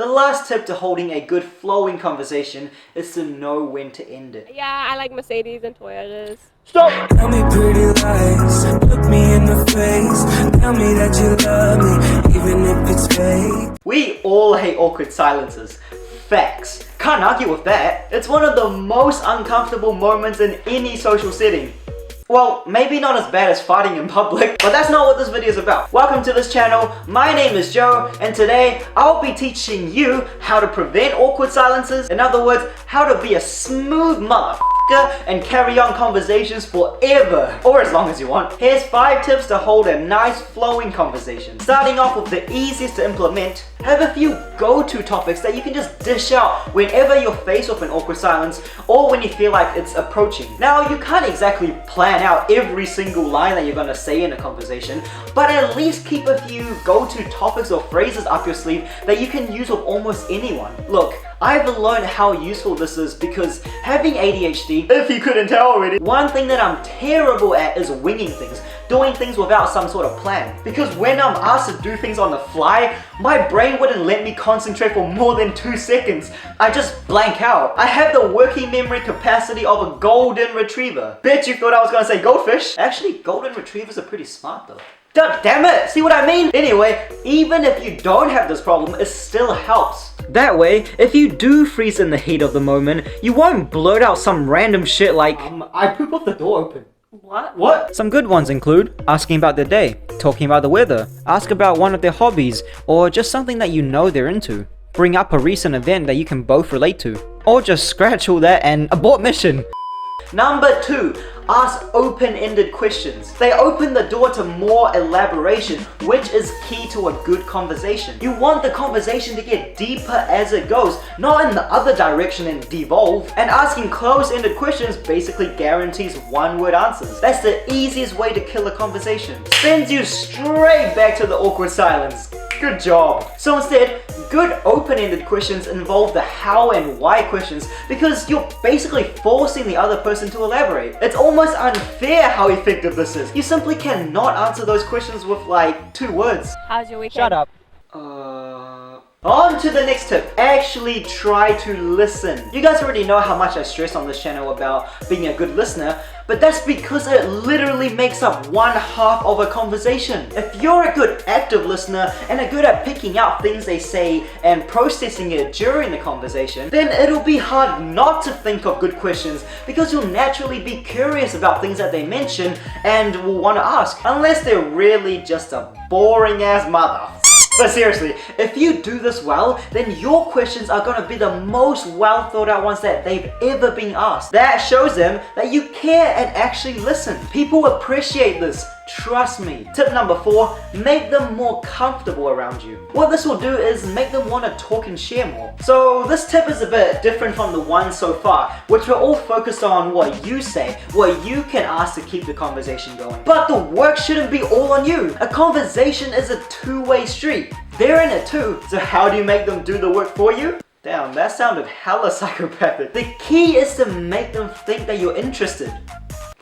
The last tip to holding a good flowing conversation is to know when to end it. Yeah, I like Mercedes and Toyotas. Stop! Tell me pretty lies, look me in the face. Tell me that you love me, even if it's fake. We all hate awkward silences. Facts. Can't argue with that. It's one of the most uncomfortable moments in any social setting. Well, maybe not as bad as farting in public, but that's not what this video is about. Welcome to this channel. My name is Joe, and today I'll be teaching you how to prevent awkward silences. In other words, how to be a smooth motherfucker and carry on conversations forever, or as long as you want. Here's 5 tips to hold a nice flowing conversation. Starting off with the easiest to implement, have a few go-to topics that you can just dish out whenever you're faced with an awkward silence or when you feel like it's approaching. Now, you can't exactly plan out every single line that you're gonna say in a conversation, but at least keep a few go-to topics or phrases up your sleeve that you can use with almost anyone. Look, I've learned how useful this is because having ADHD, if you couldn't tell already, one thing that I'm terrible at is winging things, doing things without some sort of plan. Because when I'm asked to do things on the fly, my brain wouldn't let me concentrate for more than 2 seconds. I just blank out. I have the working memory capacity of a golden retriever. Bet you thought I was gonna say goldfish. Actually, golden retrievers are pretty smart though. Damn it! See what I mean? Anyway, even if you don't have this problem, it still helps. That way, if you do freeze in the heat of the moment, you won't blurt out some random shit like, I poop with the door open. What? Some good ones include asking about their day, talking about the weather, ask about one of their hobbies, or just something that you know they're into. Bring up a recent event that you can both relate to. Or just scratch all that and abort mission. Number 2, ask open-ended questions. They open the door to more elaboration, which is key to a good conversation. You want the conversation to get deeper as it goes, not in the other direction and devolve. And asking close-ended questions basically guarantees one-word answers. That's the easiest way to kill a conversation. Sends you straight back to the awkward silence. Good job. So instead, good open-ended questions involve the how and why questions because you're basically forcing the other person to elaborate. It's almost unfair how effective this is. You simply cannot answer those questions with like 2 words. How's your weekend? Shut up. On to the next tip. Actually try to listen. You guys already know how much I stress on this channel about being a good listener, but that's because it literally makes up 1/2 of a conversation. If you're a good active listener and are good at picking out things they say and processing it during the conversation, then it'll be hard not to think of good questions because you'll naturally be curious about things that they mention and will want to ask, unless they're really just a boring ass mother. But seriously, if you do this well, then your questions are gonna be the most well thought out ones that they've ever been asked. That shows them that you care and actually listen. People appreciate this. Trust me. Tip number 4, make them more comfortable around you. What this will do is make them want to talk and share more. So this tip is a bit different from the one so far, which were all focused on what you say, what you can ask to keep the conversation going. But the work shouldn't be all on you. A conversation is a 2-way street. They're in it too, so how do you make them do the work for you? Damn, that sounded hella psychopathic. The key is to make them think that you're interested.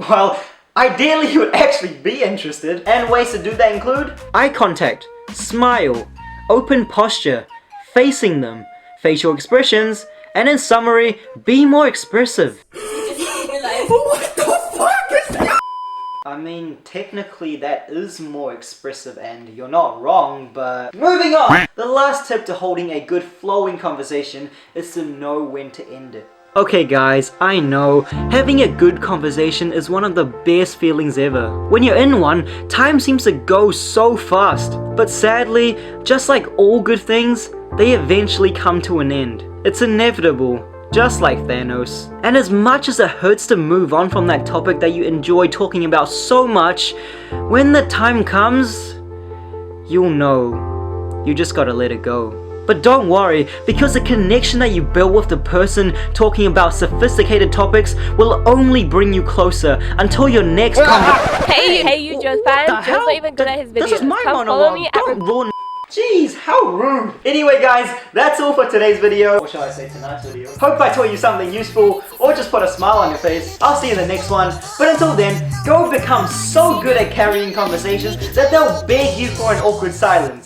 Well, ideally you would actually be interested, and ways to do that include eye contact, smile, open posture, facing them, facial expressions, and in summary, be more expressive. What the fuck is that? I mean, technically that is more expressive and you're not wrong, but moving on! The last tip to holding a good flowing conversation is to know when to end it. Okay guys, I know, having a good conversation is one of the best feelings ever. When you're in one, time seems to go so fast. But sadly, just like all good things, they eventually come to an end. It's inevitable, just like Thanos. And as much as it hurts to move on from that topic that you enjoy talking about so much, when the time comes, you'll know. You just gotta let it go. But don't worry, because the connection that you build with the person talking about sophisticated topics will only bring you closer until your next Hey you Joe's fan. Joe's not even good at his videos. This is my Come monologue. follow me at Don't ruin. Jeez, how rude. Anyway guys, that's all for today's video. Or shall I say tonight's video? Hope I taught you something useful or just put a smile on your face. I'll see you in the next one. But until then, go become so good at carrying conversations that they'll beg you for an awkward silence.